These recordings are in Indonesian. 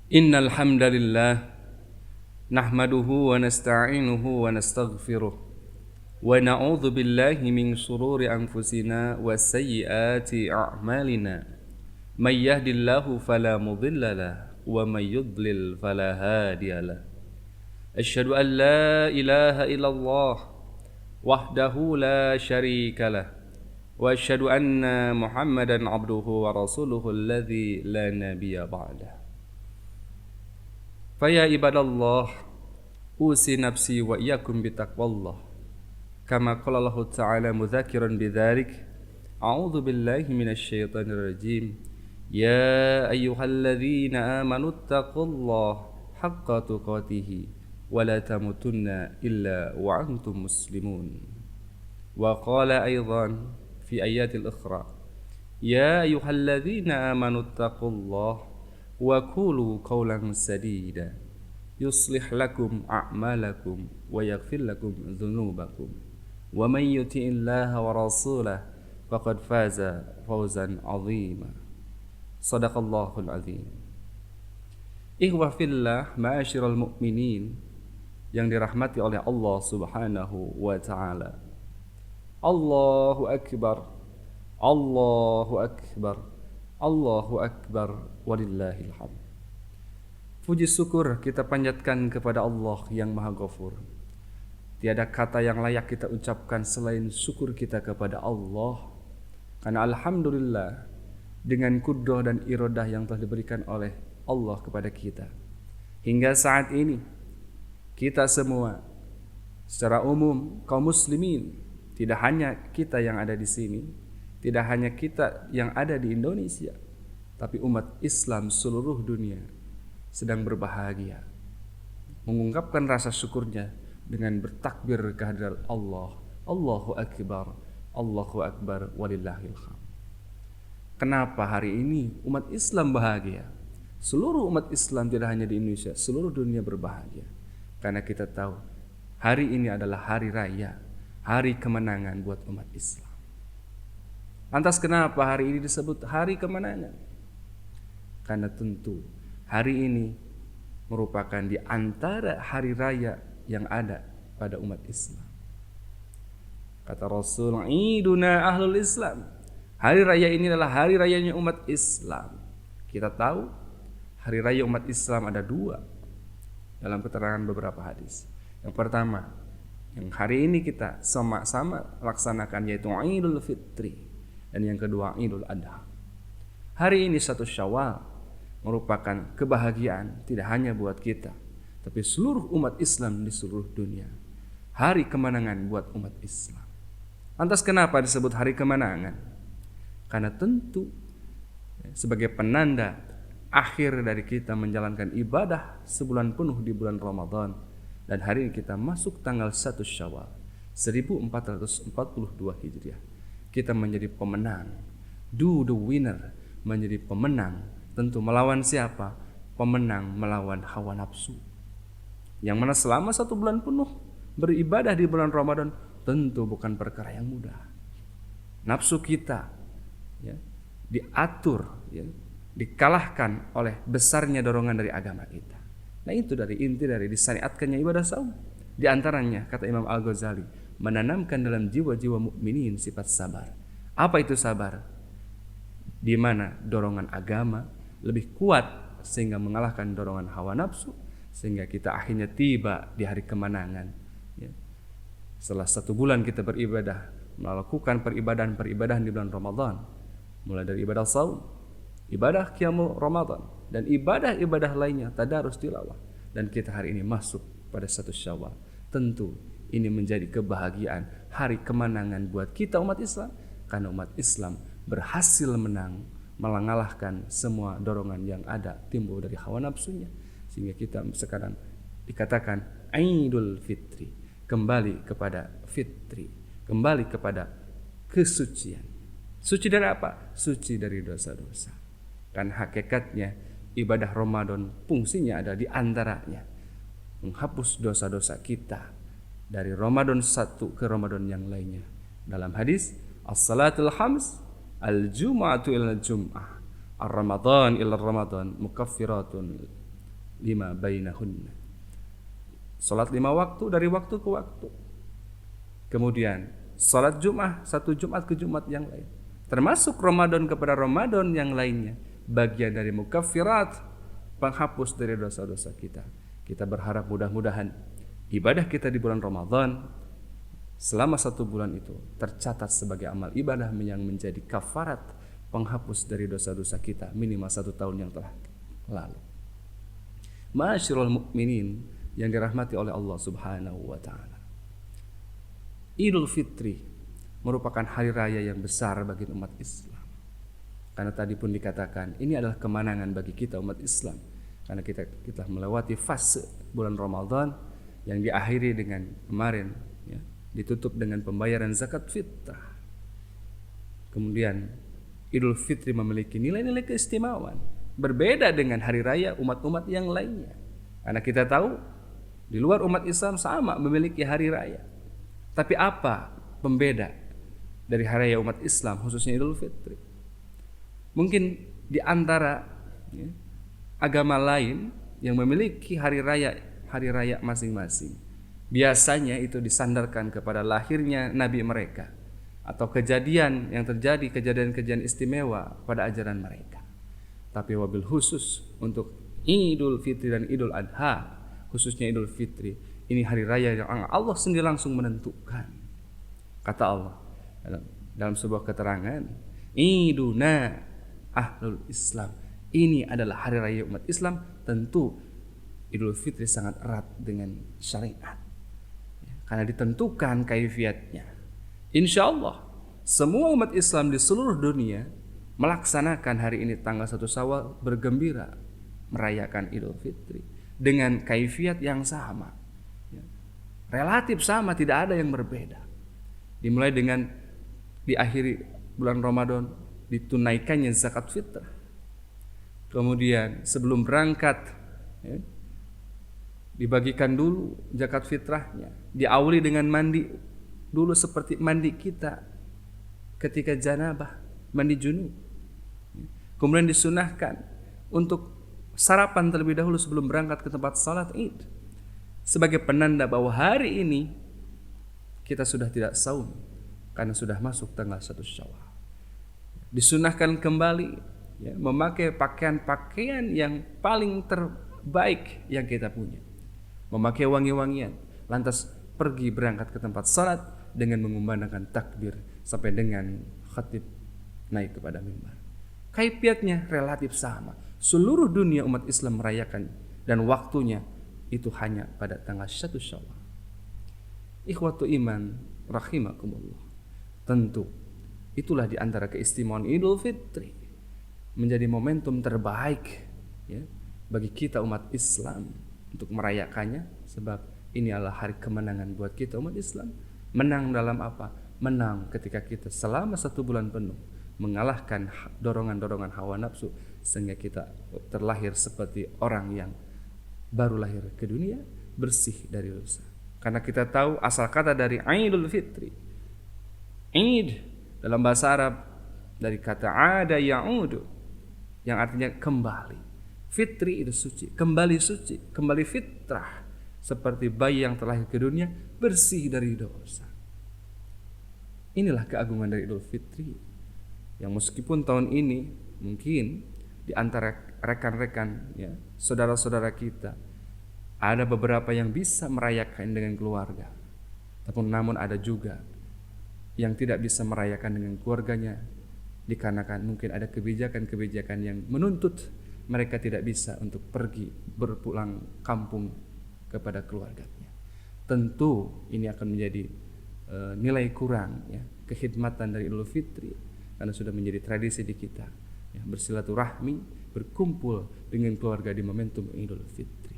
Innal hamdalillah nahmaduhu wa nasta'inuhu wa nastaghfiruh wa na'udzu billahi min shururi anfusina wa sayyiati a'malina may yahdihillahu fala mudilla lahu wa may yudlil fala hadiya lahu asyhadu an la ilaha illallah wahdahu la syarika lahu wa asyhadu anna Muhammadan abduhu wa rasuluhu alladzi la nabiyya ba'dah. Faya ibadallah usi nafsi wa iyyakum bitaqwallah kama qala Allah ta'ala mudzakiran bidzalik a'udzu billahi minasy syaithanir rajim ya ayyuhalladzina amanu taqullaha haqqa tuqatih wa la tamutunna illa wa antum muslimun wa qala aidan fi ayatil ukhra ya ayyuhalladzina amanu taqullaha wa qulu qawlan sadida yuslih lakum a'malakum wa yaghfir lakum dhunubakum wa may yuti'illaha wa rasulahu faqad faza fawzan 'azima. Shadaqallahul 'azim. Ikhwah fillah, ma'asyiral mu'minin yang dirahmati oleh Allah Subhanahu wa taala. Allahu akbar. Allahu akbar. Allahu akbar walillahil hamd. Puji syukur kita panjatkan kepada Allah yang Maha Ghafur. Tiada kata yang layak kita ucapkan selain syukur kita kepada Allah. Karena alhamdulillah dengan kudrah dan iradah yang telah diberikan oleh Allah kepada kita, hingga saat ini kita semua secara umum kaum muslimin, tidak hanya kita yang ada di sini, tidak hanya kita yang ada di Indonesia, tapi umat Islam seluruh dunia sedang berbahagia, mengungkapkan rasa syukurnya dengan bertakbir kehadirat Allah. Allahu akbar, Allahu akbar walillahil hamd. Kenapa hari ini umat Islam bahagia? Seluruh umat Islam, tidak hanya di Indonesia, seluruh dunia berbahagia. Karena kita tahu hari ini adalah hari raya, hari kemenangan buat umat Islam. Lantas kenapa hari ini disebut hari kemenangan? Karena tentu hari ini merupakan di antara hari raya yang ada pada umat Islam. Kata Rasul, Iduna ahlul Islam. Hari raya ini adalah hari rayanya umat Islam. Kita tahu hari raya umat Islam ada dua dalam keterangan beberapa hadis. Yang pertama, yang hari ini kita sama-sama laksanakan, yaitu Idul Fitri. Dan yang kedua, Idul Adha. Hari ini 1 Syawal merupakan kebahagiaan tidak hanya buat kita, tapi seluruh umat Islam di seluruh dunia. Hari kemenangan buat umat Islam. Lantas kenapa disebut hari kemenangan? Karena tentu sebagai penanda akhir dari kita menjalankan ibadah sebulan penuh di bulan Ramadan. Dan hari ini kita masuk tanggal 1 Syawal 1442 Hijriah. Kita menjadi pemenang, the winner, menjadi pemenang. Tentu melawan siapa? Pemenang melawan hawa nafsu. Yang mana selama 1 bulan penuh beribadah di bulan Ramadan tentu bukan perkara yang mudah. Nafsu kita diatur, dikalahkan oleh besarnya dorongan dari agama kita. Nah, itu dari inti dari disyariatkannya ibadah saum. Di antaranya kata Imam Al-Ghazali, menanamkan dalam jiwa-jiwa mukminin sifat sabar. Apa itu sabar? Di mana dorongan agama lebih kuat sehingga mengalahkan dorongan hawa nafsu, sehingga kita akhirnya tiba di hari kemenangan. Setelah 1 bulan kita beribadah, melakukan peribadahan di bulan Ramadan, mulai dari ibadah saum, ibadah qiyamul Ramadan, dan ibadah-ibadah lainnya, tadarus tilawah, dan kita hari ini masuk pada 1 Syawal. Tentu ini menjadi kebahagiaan, hari kemenangan buat kita umat Islam, karena umat Islam berhasil menang, mengalahkan semua dorongan yang ada timbul dari hawa nafsunya, sehingga kita sekarang dikatakan Idul Fitri, kembali kepada fitri, kembali kepada kesucian. Suci dari apa? Suci dari dosa-dosa. Kan hakikatnya ibadah Ramadan fungsinya ada di antaranya menghapus dosa-dosa kita dari Ramadan satu ke Ramadan yang lainnya. Dalam hadis, as-salatul khams, al-jum'atu ila al-jum'ah, ar-ramadan ila ramadan, mukaffiratun lima bainahunna. Salat 5 waktu dari waktu ke waktu. Kemudian salat Jumat satu Jumat ke Jumat yang lain. Termasuk Ramadan kepada Ramadan yang lainnya. Bagian dari mukaffirat, penghapus dari dosa-dosa kita. Kita berharap mudah-mudahan ibadah kita di bulan Ramadan selama 1 bulan itu tercatat sebagai amal ibadah yang menjadi kafarat, penghapus dari dosa-dosa kita minimal 1 tahun yang telah lalu. Ma'asyiral mukminin yang dirahmati oleh Allah Subhanahu wa taala. Idul Fitri merupakan hari raya yang besar bagi umat Islam. Karena tadi pun dikatakan ini adalah kemenangan bagi kita umat Islam. Karena kita melewati fase bulan Ramadan yang diakhiri dengan kemarin ya, ditutup dengan pembayaran zakat fitrah. Kemudian Idul Fitri memiliki nilai-nilai keistimewaan berbeda dengan hari raya umat-umat yang lainnya. Karena kita tahu di luar umat Islam sama memiliki hari raya. Tapi apa pembeda dari hari raya umat Islam khususnya Idul Fitri? Mungkin di antara ya, agama lain yang memiliki hari raya masing-masing, biasanya itu disandarkan kepada lahirnya nabi mereka atau kejadian yang terjadi, kejadian-kejadian istimewa pada ajaran mereka. Tapi wabil khusus untuk Idul Fitri dan Idul Adha, khususnya Idul Fitri, ini hari raya yang Allah sendiri langsung menentukan. Kata Allah dalam sebuah keterangan, Iduna Ahlul Islam. Ini adalah hari raya umat Islam. Tentu Idul Fitri sangat erat dengan syariat karena ditentukan kaifiatnya. Insya Allah semua umat Islam di seluruh dunia melaksanakan hari ini tanggal 1 Syawal, bergembira merayakan Idul Fitri dengan kaifiat yang sama, relatif sama, tidak ada yang berbeda. Dimulai dengan diakhiri bulan Ramadan ditunaikannya zakat fitrah. Kemudian sebelum berangkat ya, dibagikan dulu zakat fitrahnya, diawali dengan mandi dulu seperti mandi kita ketika janabah, mandi junub. Kemudian disunahkan untuk sarapan terlebih dahulu sebelum berangkat ke tempat salat Id, sebagai penanda bahwa hari ini kita sudah tidak saum karena sudah masuk tanggal 1 Syawal. Disunahkan kembali ya, memakai pakaian-pakaian yang paling terbaik yang kita punya, memakai wangi-wangian, lantas pergi berangkat ke tempat salat dengan mengumandangkan takbir sampai dengan khatib naik kepada mimbar. Kaifiatnya relatif sama. Seluruh dunia umat Islam merayakan dan waktunya itu hanya pada tanggal 1 Syawal. Ikhwatu iman rahimakumullah. Tentu itulah di antara keistimewaan Idul Fitri, menjadi momentum terbaik ya, bagi kita umat Islam untuk merayakannya, sebab ini adalah hari kemenangan buat kita umat Islam. Menang dalam apa? Menang ketika kita selama 1 bulan penuh mengalahkan dorongan-dorongan hawa nafsu, sehingga kita terlahir seperti orang yang baru lahir ke dunia, bersih dari dosa. Karena kita tahu asal kata dari Idul Fitri. Id dalam bahasa Arab dari kata ada ya'udu, yang artinya kembali. Fitri itu suci, kembali fitrah, seperti bayi yang terlahir ke dunia bersih dari dosa. Inilah keagungan dari Idul Fitri, yang meskipun tahun ini mungkin di antara rekan-rekan ya, saudara-saudara kita ada beberapa yang bisa merayakan dengan keluarga, namun ada juga yang tidak bisa merayakan dengan keluarganya dikarenakan mungkin ada kebijakan-kebijakan yang menuntut mereka tidak bisa untuk pergi berpulang kampung kepada keluarganya. Tentu ini akan menjadi nilai kurang ya, kekhidmatan dari Idul Fitri, karena sudah menjadi tradisi di kita ya, bersilaturahmi, berkumpul dengan keluarga di momentum Idul Fitri.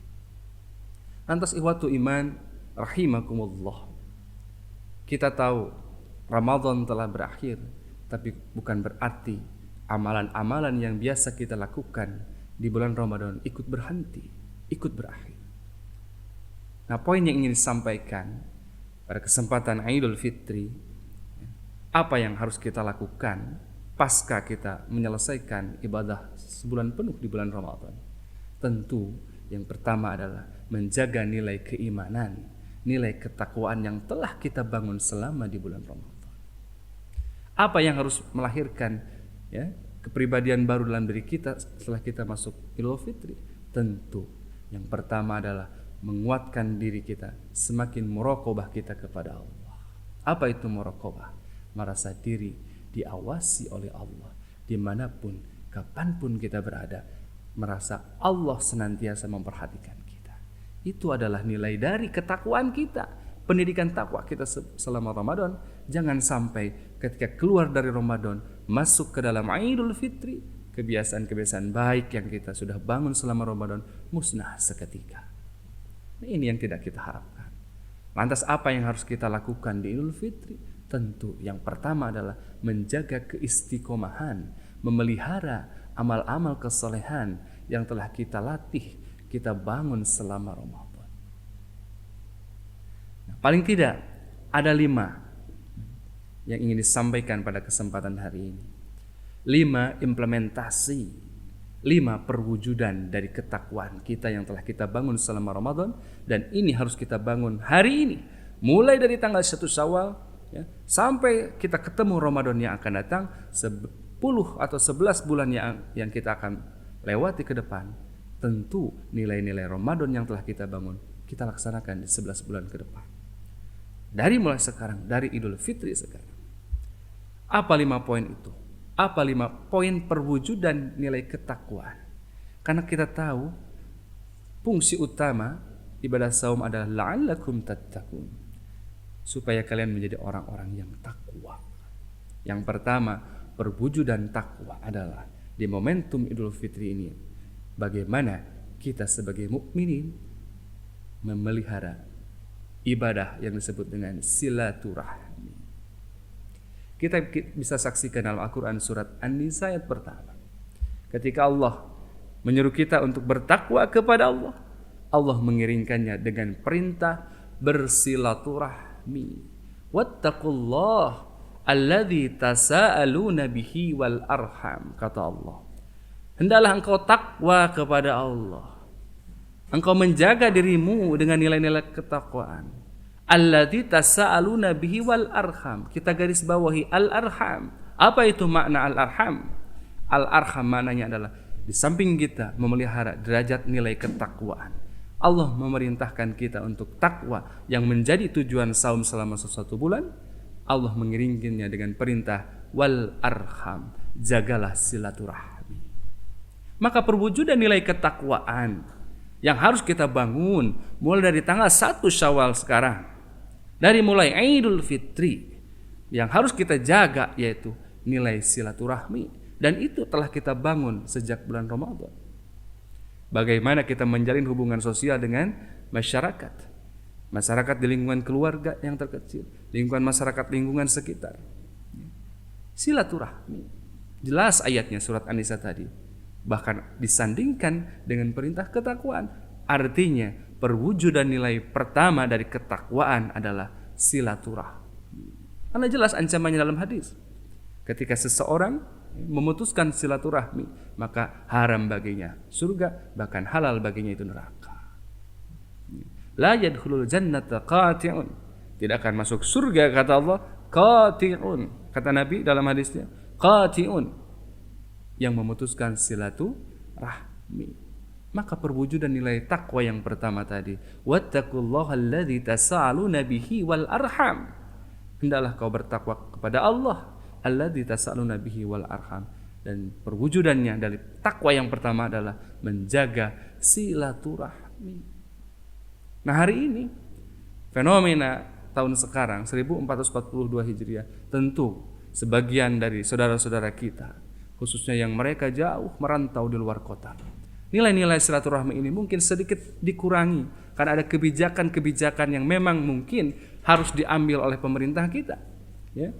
Lantas ikhwatu iman rahimakumullah, kita tahu Ramadan telah berakhir, tapi bukan berarti amalan-amalan yang biasa kita lakukan di bulan Ramadan ikut berhenti, ikut berakhir. Nah, poin yang ingin disampaikan pada kesempatan Idul Fitri, apa yang harus kita lakukan pasca kita menyelesaikan ibadah sebulan penuh di bulan Ramadan? Tentu Yang pertama adalah menjaga nilai keimanan, nilai ketakwaan yang telah kita bangun selama di bulan Ramadan. Apa yang harus melahirkan ya kepribadian baru dalam diri kita setelah kita masuk Idul Fitri? Tentu yang pertama adalah menguatkan diri kita, semakin muraqabah kita kepada Allah. Apa itu muraqabah? Merasa diri diawasi oleh Allah dimanapun, kapanpun kita berada, merasa Allah senantiasa memperhatikan kita. Itu adalah nilai dari ketakwaan kita, pendidikan takwa kita selama Ramadan. Jangan sampai ketika keluar dari Ramadan masuk ke dalam Idul Fitri, kebiasaan-kebiasaan baik yang kita sudah bangun selama Ramadan musnah seketika. Ini yang tidak kita harapkan. Lantas apa yang harus kita lakukan di Idul Fitri? Tentu yang pertama adalah menjaga keistiqomahan, memelihara amal-amal kesolehan yang telah kita latih, kita bangun selama Ramadan. Nah, paling tidak ada 5 yang ingin disampaikan pada kesempatan hari ini. 5 implementasi, 5 perwujudan dari ketakwaan kita yang telah kita bangun selama Ramadan, dan ini harus kita bangun hari ini, mulai dari tanggal 1 Syawal ya, sampai kita ketemu Ramadan yang akan datang, 10 atau 11 bulan yang kita akan lewati ke depan. Tentu nilai-nilai Ramadan yang telah kita bangun kita laksanakan di 11 bulan ke depan. Dari mulai sekarang, dari Idul Fitri sekarang. Apa 5 poin itu? Apa 5 poin perwujudan nilai ketakwaan? Karena kita tahu fungsi utama ibadah saum adalah la'allakum tattaqun, supaya kalian menjadi orang-orang yang takwa. Yang pertama, perwujudan takwa adalah di momentum Idul Fitri ini, bagaimana kita sebagai mukminin memelihara ibadah yang disebut dengan silaturahmi. Kita bisa saksikan dalam Al-Quran surat An-Nisa ayat pertama. Ketika Allah menyuruh kita untuk bertakwa kepada Allah, Allah mengiringkannya dengan perintah bersilaturahmi. Wattaqullah alladzi tasaaluna bihi wal arham, kata Allah. Hendaklah engkau takwa kepada Allah. Engkau menjaga dirimu dengan nilai-nilai ketakwaan. Alladzi tasaaluna bihi wal arham. Kita garis bawahi al-arham. Apa itu makna al-arham? Al-arham maknanya adalah di samping kita memelihara derajat nilai ketakwaan, Allah memerintahkan kita untuk takwa yang menjadi tujuan saum selama 1 bulan. Allah mengiringkannya dengan perintah wal arham, jagalah silaturahmi. Maka perwujudan nilai ketakwaan yang harus kita bangun mulai dari tanggal 1 Syawal sekarang, dari mulai Idul Fitri, yang harus kita jaga yaitu nilai silaturahmi, dan itu telah kita bangun sejak bulan Ramadan. Bagaimana kita menjalin hubungan sosial dengan masyarakat di lingkungan keluarga yang terkecil, lingkungan masyarakat, lingkungan sekitar. Silaturahmi. Jelas ayatnya surat An-Nisa tadi. Bahkan disandingkan dengan perintah ketakwaan. Artinya perwujudan nilai pertama dari ketakwaan adalah silaturahmi. Karena jelas ancamannya dalam hadis. Ketika seseorang memutuskan silaturahmi, maka haram baginya surga, bahkan halal baginya itu neraka. La yadkhulul jannata qati'un, tidak akan masuk surga kata Allah, qati'un, kata Nabi dalam hadisnya, qati'un, yang memutuskan silaturahmi. Maka perwujudan nilai takwa yang pertama tadi, wattaqullaha alladzi tasaaluna bihi wal arham, hendaklah kau bertakwa kepada Allah alladzi tasaaluna bihi wal arham. Dan perwujudannya dari takwa yang pertama adalah menjaga silaturahmi. Nah, hari ini fenomena tahun sekarang 1442 Hijriah, tentu sebagian dari saudara-saudara kita, khususnya yang mereka jauh merantau di luar kota, nilai-nilai silaturahmi ini mungkin sedikit dikurangi karena ada kebijakan-kebijakan yang memang mungkin harus diambil oleh pemerintah kita. Ya.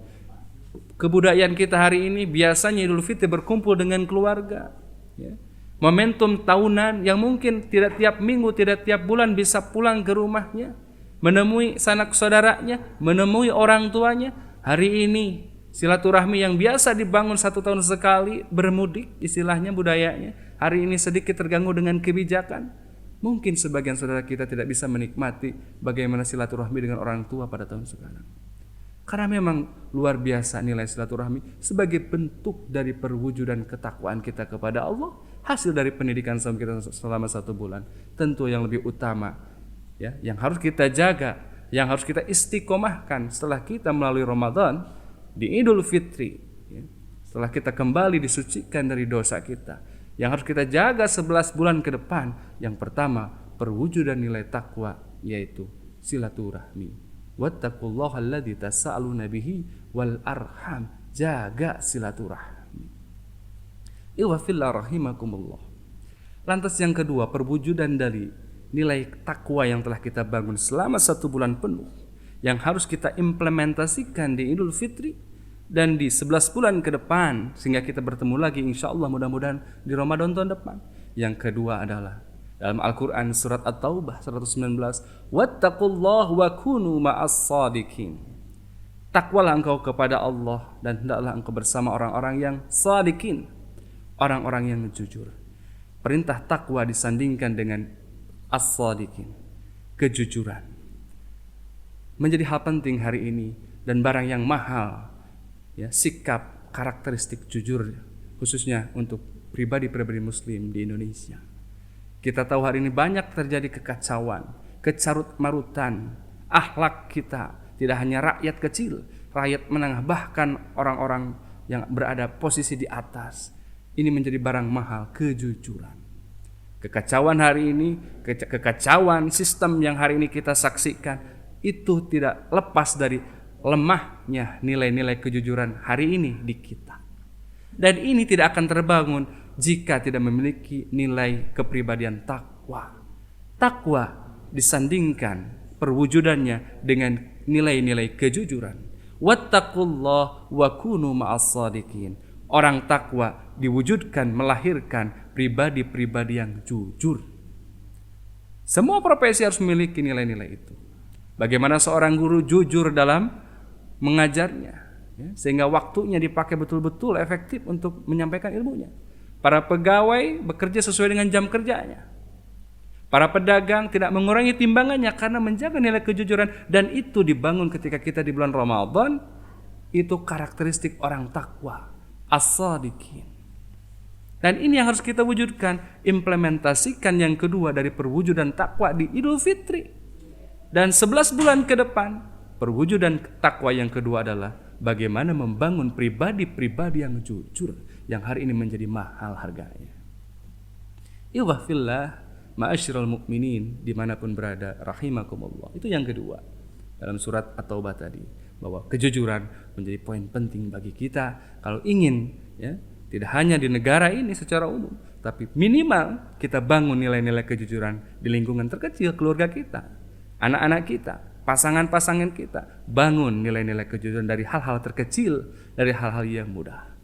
Kebudayaan kita hari ini biasanya Idul Fitri berkumpul dengan keluarga. Ya. Momentum tahunan yang mungkin tidak tiap minggu, tidak tiap bulan bisa pulang ke rumahnya, menemui sanak saudaranya, menemui orang tuanya. Hari ini silaturahmi yang biasa dibangun 1 tahun sekali, bermudik istilahnya budayanya, hari ini sedikit terganggu dengan kebijakan. Mungkin sebagian saudara kita tidak bisa menikmati bagaimana silaturahmi dengan orang tua pada tahun sekarang. Karena memang luar biasa nilai silaturahmi sebagai bentuk dari perwujudan ketakwaan kita kepada Allah, hasil dari pendidikan kita selama 1 bulan. Tentu yang lebih utama, ya, yang harus kita jaga, yang harus kita istiqomahkan setelah kita melalui Ramadan di Idul Fitri, ya, setelah kita kembali disucikan dari dosa kita, yang harus kita jaga 11 bulan ke depan. Yang pertama, perwujudan nilai takwa, yaitu silaturahmi. Wattaqullaha alladzi tasaaluna bihi wal arham. Jaga silaturahmi. Wa fillah rahimakumullah. Lantas yang kedua, perwujudan dari nilai takwa yang telah kita bangun selama 1 bulan penuh, yang harus kita implementasikan di Idul Fitri dan di 11 bulan ke depan, sehingga kita bertemu lagi insyaallah mudah-mudahan di Ramadan tahun depan. Yang kedua adalah dalam Al-Quran surat At-Taubah 119, wattaqullah wa kunu ma'as sadiqin. Takwalah engkau kepada Allah dan hendaklah engkau bersama orang-orang yang sadiqin, orang-orang yang jujur. Perintah takwa disandingkan dengan as-sadiqin, kejujuran. Menjadi hal penting hari ini dan barang yang mahal, ya, sikap karakteristik jujur, khususnya untuk pribadi-pribadi muslim di Indonesia. Kita tahu hari ini banyak terjadi kekacauan, kecarut-marutan akhlak kita, tidak hanya rakyat kecil, rakyat menengah, bahkan orang-orang yang berada posisi di atas. Ini menjadi barang mahal, kejujuran. Kekacauan hari ini, kekacauan sistem yang hari ini kita saksikan, itu tidak lepas dari lemahnya nilai-nilai kejujuran hari ini di kita. Dan ini tidak akan terbangun jika tidak memiliki nilai kepribadian takwa. Takwa disandingkan perwujudannya dengan nilai-nilai kejujuran. Wattaqullah wa kunu ma'as sadiqin. Orang takwa diwujudkan, melahirkan pribadi-pribadi yang jujur. Semua profesi harus memiliki nilai-nilai itu. Bagaimana seorang guru jujur dalam mengajarnya, ya, sehingga waktunya dipakai betul-betul efektif untuk menyampaikan ilmunya. Para pegawai bekerja sesuai dengan jam kerjanya. Para pedagang tidak mengurangi timbangannya karena menjaga nilai kejujuran, dan itu dibangun ketika kita di bulan Ramadan. Itu karakteristik orang takwa, as-sadiqin. Dan ini yang harus kita wujudkan, implementasikan yang kedua dari perwujudan takwa di Idul Fitri. Dan 11 bulan ke depan, perwujudan takwa yang kedua adalah bagaimana membangun pribadi-pribadi yang jujur, yang hari ini menjadi mahal harganya. Iwafillah ma'asyiral mu'minin dimanapun berada, rahimakumullah. Itu yang kedua dalam surat At-Taubah tadi, bahwa kejujuran menjadi poin penting bagi kita kalau ingin, ya, tidak hanya di negara ini secara umum, tapi minimal kita bangun nilai-nilai kejujuran di lingkungan terkecil, keluarga kita, anak-anak kita, pasangan-pasangan kita. Bangun nilai-nilai kejujuran dari hal-hal terkecil, dari hal-hal yang mudah.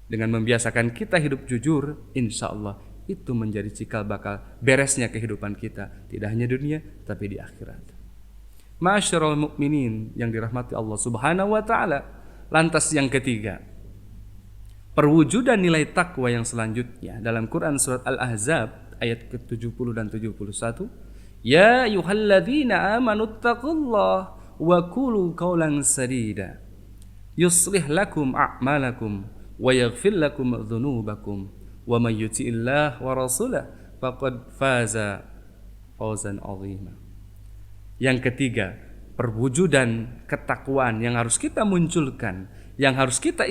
Dengan membiasakan kita hidup jujur, insya Allah itu menjadi cikal bakal beresnya kehidupan kita, tidak hanya dunia tapi di akhirat. Ma'asyiral mukminin yang dirahmati Allah Subhanahu wa taala. Lantas yang ketiga, perwujudan nilai takwa yang selanjutnya dalam Quran surat Al-Ahzab ayat ke-70 dan 71. Ya ayyuhalladzina amanu taqullaha wa qulu qawlan sadida yuslih lakum a'malakum wa yaghfir lakum dhunubakum wa may yuti'illah wa rasulahu faqad faza fawzan 'azima. Yang ketiga, perwujudan ketakwaan yang harus kita munculkan, yang harus kita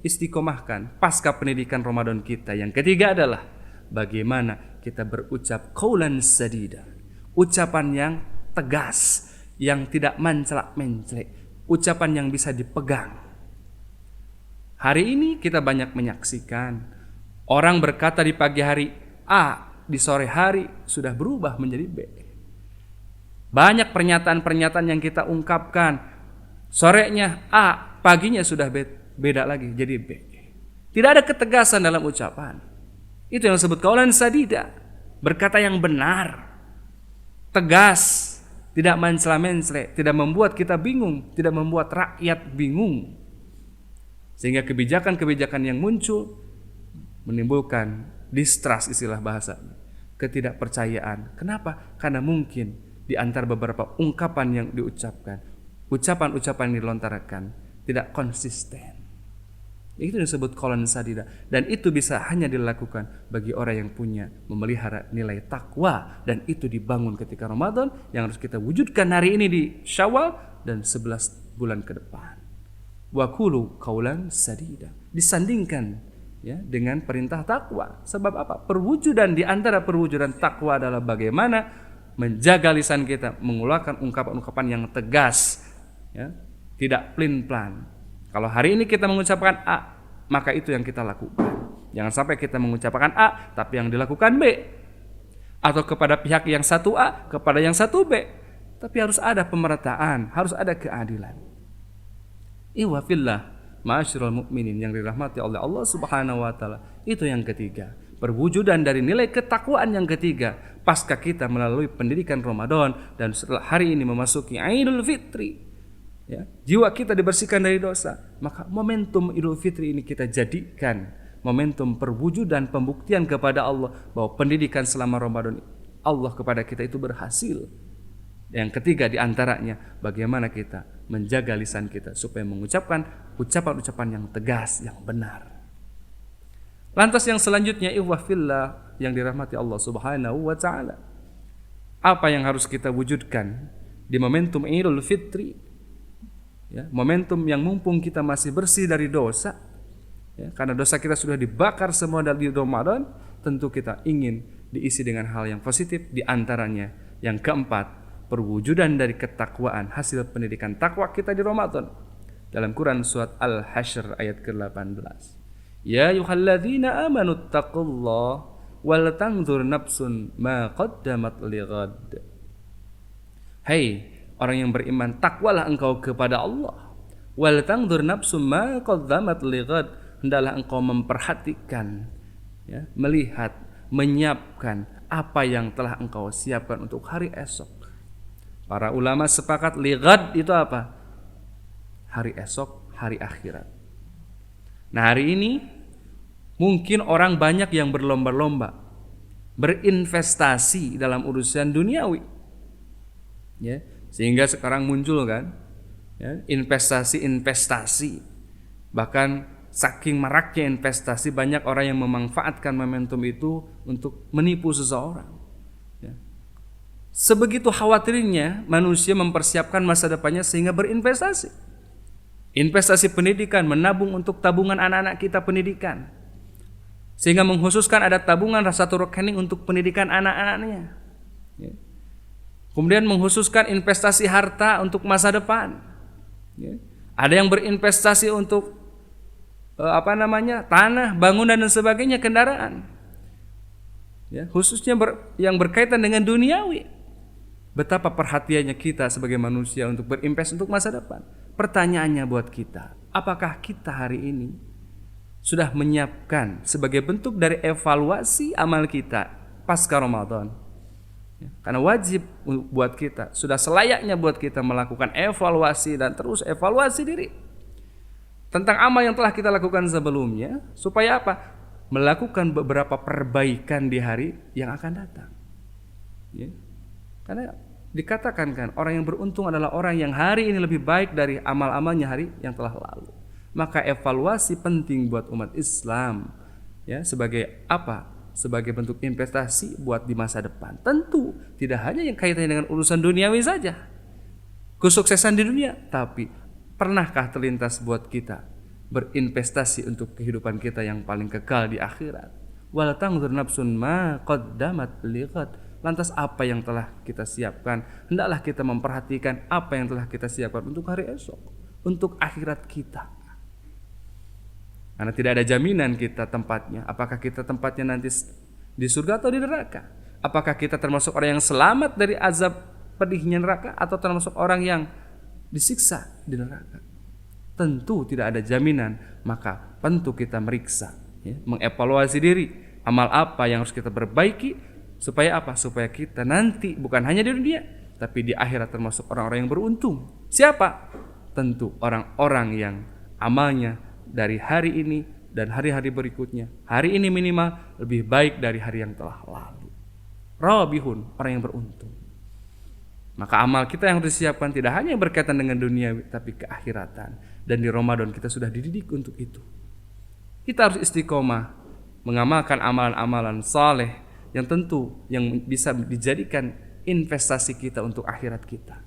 istiqomahkan pasca pendidikan Ramadan kita. Yang ketiga adalah bagaimana kita berucap qaulan sadida, ucapan yang tegas, yang tidak mencelak-mencelek, ucapan yang bisa dipegang. Hari ini kita banyak menyaksikan orang berkata di pagi hari A, di sore hari sudah berubah menjadi B. Banyak pernyataan-pernyataan yang kita ungkapkan, sorenya A, paginya sudah beda lagi jadi B. Tidak ada ketegasan dalam ucapan. Itu yang disebut qaulan sadida, berkata yang benar, tegas, tidak mencela-mencela, tidak membuat kita bingung, tidak membuat rakyat bingung. Sehingga kebijakan-kebijakan yang muncul menimbulkan distrust, istilah bahasa, ketidakpercayaan. Kenapa? Karena mungkin di antara beberapa ungkapan yang diucapkan, ucapan-ucapan yang dilontarkan tidak konsisten. Itu disebut qaulun sadida, dan itu bisa hanya dilakukan bagi orang yang punya memelihara nilai takwa, dan itu dibangun ketika Ramadan yang harus kita wujudkan hari ini di Syawal dan 11 bulan ke depan. Wa qulu qaulun sadida, disandingkan ya dengan perintah takwa. Sebab apa? Perwujudan di antara perwujudan takwa adalah bagaimana menjaga lisan kita mengeluarkan ungkapan-ungkapan yang tegas, ya, tidak plin-plan. Kalau hari ini kita mengucapkan A, maka itu yang kita lakukan. Jangan sampai kita mengucapkan A, tapi yang dilakukan B. Atau kepada pihak yang satu A, kepada yang satu B. Tapi harus ada pemerataan, harus ada keadilan. Iwa fillah, ma'asyiral mukminin yang dirahmati oleh Allah Subhanahu wa taala. Itu yang ketiga, perwujudan dari nilai ketakwaan yang ketiga pasca kita melalui pendidikan Ramadan dan setelah hari ini memasuki Idul Fitri. Ya, jiwa kita dibersihkan dari dosa, maka momentum Idul Fitri ini kita jadikan momentum perwujudan pembuktian kepada Allah bahwa pendidikan selama Ramadan Allah kepada kita itu berhasil. Yang ketiga diantaranya bagaimana kita menjaga lisan kita supaya mengucapkan ucapan-ucapan yang tegas, yang benar. Lantas yang selanjutnya, ikhwah fillah yang dirahmati Allah Subhanahu wa taala, apa yang harus kita wujudkan di momentum Idul Fitri? Ya, momentum yang mumpung kita masih bersih dari dosa, ya, karena dosa kita sudah dibakar semua dari Ramadan, tentu kita ingin diisi dengan hal yang positif. Di antaranya yang keempat, perwujudan dari ketakwaan hasil pendidikan takwa kita di Ramadan. Dalam Quran surat Al-Hasyr ayat ke-18, ya ayyuhalladzina amanu taqullaha wal tanzur nafsun ma qaddamat lighad. Hai orang yang beriman, takwalah engkau kepada Allah. Wal tanzur nafsum ma qaddamat lighad, hendaklah engkau memperhatikan, ya, melihat, menyiapkan apa yang telah engkau siapkan untuk hari esok. Para ulama sepakat lighad itu apa? Hari esok, hari akhirat. Nah, hari ini mungkin orang banyak yang berlomba-lomba berinvestasi dalam urusan duniawi. Ya, sehingga sekarang muncul kan, ya, investasi. Bahkan saking maraknya investasi, banyak orang yang memanfaatkan momentum itu untuk menipu seseorang. Ya. Sebegitu khawatirnya manusia mempersiapkan masa depannya sehingga berinvestasi. Investasi pendidikan, menabung untuk tabungan anak-anak kita pendidikan. Sehingga mengkhususkan ada tabungan satu rekening untuk pendidikan anak-anaknya. Ya. Kemudian mengkhususkan investasi harta untuk masa depan. Ya. Ada yang berinvestasi untuk tanah, bangunan dan sebagainya, kendaraan. Ya, khususnya yang berkaitan dengan duniawi. Betapa perhatiannya kita sebagai manusia untuk berinvestasi untuk masa depan. Pertanyaannya buat kita, apakah kita hari ini sudah menyiapkan sebagai bentuk dari evaluasi amal kita pasca Ramadan? Karena wajib buat kita, sudah selayaknya buat kita melakukan evaluasi dan terus evaluasi diri tentang amal yang telah kita lakukan sebelumnya, supaya apa? Melakukan beberapa perbaikan di hari yang akan datang. Ya. Karena dikatakan kan, orang yang beruntung adalah orang yang hari ini lebih baik dari amal-amalnya hari yang telah lalu. Maka evaluasi penting buat umat Islam, ya, sebagai apa? Sebagai bentuk investasi buat di masa depan. Tentu tidak hanya yang kaitannya dengan urusan duniawi saja, kesuksesan di dunia, tapi pernahkah terlintas buat kita berinvestasi untuk kehidupan kita yang paling kekal di akhirat? Wal tanzur nafsun ma qaddamat lighad. Lantas apa yang telah kita siapkan? Hendaklah kita memperhatikan apa yang telah kita siapkan untuk hari esok, untuk akhirat kita. Karena tidak ada jaminan kita tempatnya. Apakah kita tempatnya nanti di surga atau di neraka? Apakah kita termasuk orang yang selamat dari azab pedihnya neraka, atau termasuk orang yang disiksa di neraka? Tentu tidak ada jaminan. Maka tentu kita meriksa, ya, mengevaluasi diri, amal apa yang harus kita perbaiki, supaya apa? Supaya kita nanti bukan hanya di dunia, tapi di akhirat termasuk orang-orang yang beruntung. Siapa? Tentu orang-orang yang amalnya dari hari ini dan hari-hari berikutnya, hari ini minimal lebih baik dari hari yang telah lalu. rabihun, orang yang beruntung. Maka amal kita yang harus disiapkan tidak hanya berkaitan dengan dunia, tapi keakhiratan. Dan di Ramadan kita sudah dididik untuk itu. Kita harus istiqomah mengamalkan amalan-amalan saleh yang tentu yang bisa dijadikan investasi kita untuk akhirat kita.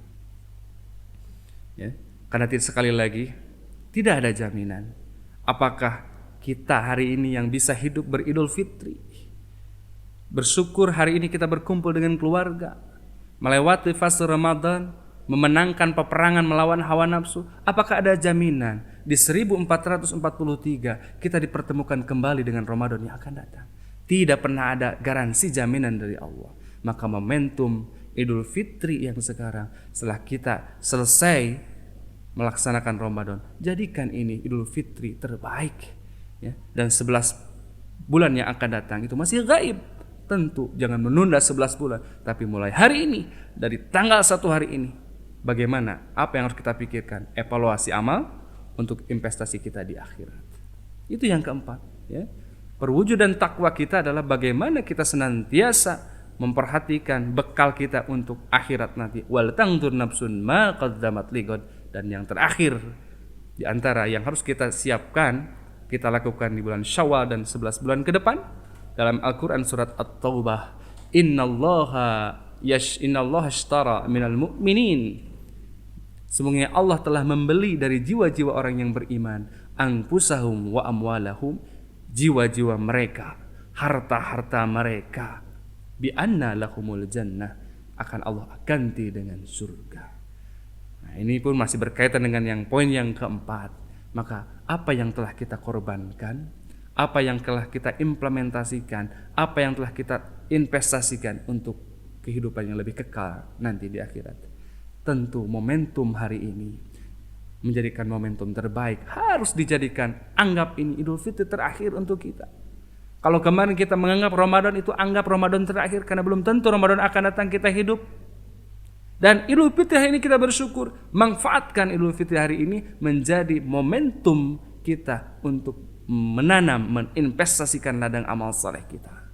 Ya, karena sekali lagi tidak ada jaminan apakah kita hari ini yang bisa hidup beridul fitri, bersyukur hari ini kita berkumpul dengan keluarga, melewati fase Ramadan, memenangkan peperangan melawan hawa nafsu. Apakah ada jaminan di 1443 kita dipertemukan kembali dengan Ramadan yang akan datang? Tidak pernah ada garansi jaminan dari Allah. Maka momentum Idul Fitri yang sekarang, setelah kita selesai melaksanakan Ramadan, jadikan ini Idul Fitri terbaik, ya. Dan 11 bulan yang akan datang itu masih gaib. Tentu jangan menunda 11 bulan, tapi mulai hari ini, dari tanggal 1 hari ini, bagaimana, apa yang harus kita pikirkan, evaluasi amal untuk investasi kita di akhirat. Itu yang keempat, ya. Perwujudan takwa kita adalah bagaimana kita senantiasa memperhatikan bekal kita untuk akhirat nanti. Wal tangdur nafsun ma qaddamat lighad. Dan yang terakhir di antara yang harus kita siapkan, kita lakukan di bulan Syawal dan 11 bulan ke depan, dalam Al-Quran surat At-Taubah, innallaha ashtara minal mu'minin, sesungguhnya Allah telah membeli dari jiwa-jiwa orang yang beriman, anfusahum wa amwalahum, jiwa-jiwa mereka, harta-harta mereka, bi anna lahumul jannah, akan Allah ganti dengan surga. Nah, ini pun masih berkaitan dengan yang poin yang keempat. Maka apa yang telah kita korbankan, apa yang telah kita implementasikan, apa yang telah kita investasikan untuk kehidupan yang lebih kekal nanti di akhirat. Tentu momentum hari ini menjadikan momentum terbaik, harus dijadikan, anggap ini Idul Fitri terakhir untuk kita. Kalau kemarin kita menganggap Ramadan itu anggap Ramadan terakhir, karena belum tentu Ramadan akan datang kita hidup. Dan Idul Fitri hari ini kita bersyukur, manfaatkan Idul Fitri hari ini menjadi momentum kita untuk menanam, meninvestasikan ladang amal saleh kita.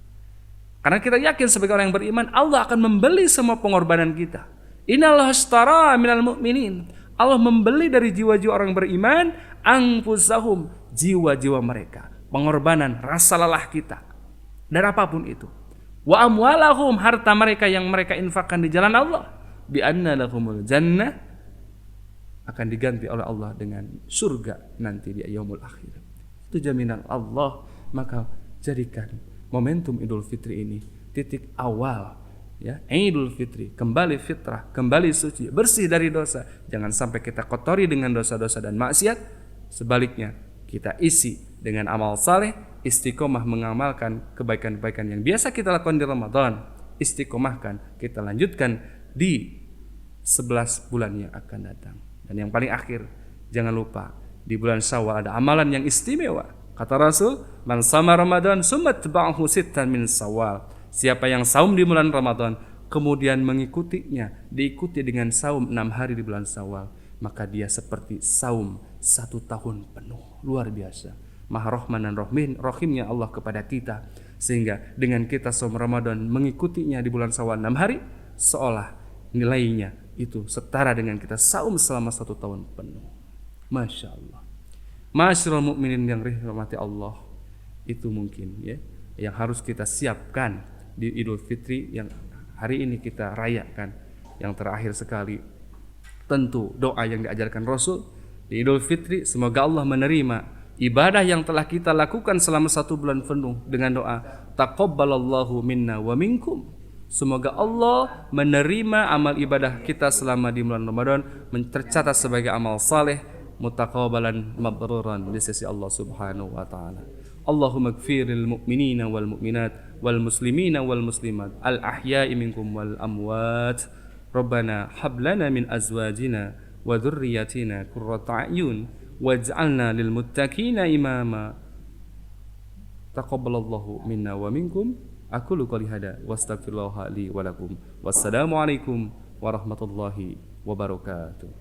Karena kita yakin sebagai orang yang beriman, Allah akan membeli semua pengorbanan kita. Innallaha ashtara minal mu'minin. Allah membeli dari jiwa-jiwa orang beriman, anfusahum, jiwa-jiwa mereka, pengorbanan, rasa lelah kita, dan apapun itu. Wa amwalahum, harta mereka yang mereka infakkan di jalan Allah, bi anna lahumul jannah, akan diganti oleh Allah dengan surga nanti di yaumul akhir. Itu jaminan Allah. Maka jadikan momentum Idul Fitri ini titik awal, ya, Idul Fitri, kembali fitrah, kembali suci, bersih dari dosa. Jangan sampai kita kotori dengan dosa-dosa dan maksiat. Sebaliknya, kita isi dengan amal saleh, istiqomah mengamalkan kebaikan-kebaikan yang biasa kita lakukan di Ramadan. Istiqomahkan, kita lanjutkan di 11 bulan yang akan datang. Dan yang paling akhir, jangan lupa di bulan Syawal ada amalan yang istimewa. Kata Rasul, man sama Ramadan summa tba'ahu sittan min Syawal. Siapa yang saum di bulan Ramadan kemudian mengikutinya, diikuti dengan saum 6 hari di bulan Syawal, maka dia seperti saum 1 tahun penuh. Luar biasa. Maha Rahman dan Rahimnya Allah kepada kita, sehingga dengan kita saum Ramadan mengikutinya di bulan Syawal 6 hari, seolah nilainya itu setara dengan kita saum selama 1 tahun penuh. Masya Allah. Masyarul mukminin yang dirahmati Allah, itu mungkin, ya, yang harus kita siapkan di Idul Fitri yang hari ini kita rayakan. Yang terakhir sekali, tentu doa yang diajarkan Rasul di Idul Fitri, semoga Allah menerima ibadah yang telah kita lakukan selama 1 bulan penuh dengan doa taqabbalallahu minna wa minkum. Semoga Allah menerima amal ibadah kita selama di bulan Ramadan, tercatat sebagai amal saleh, mutaqabbalan mabruran di sisi Allah Subhanahu wa taala. Allahumma ighfiril mu'minina wal mu'minat wal muslimina wal muslimat al ahya'i minkum wal amwat. Rabbana hab lana min azwajina wa dhurriyyatina qurrata a'yun waj'alna lil muttaqina imama. Taqabbalallahu minna wa minkum. Aqulu qouli hada wastaghfirullah li wa lakum. Wassalamu alaikum warahmatullahi wabarakatuh.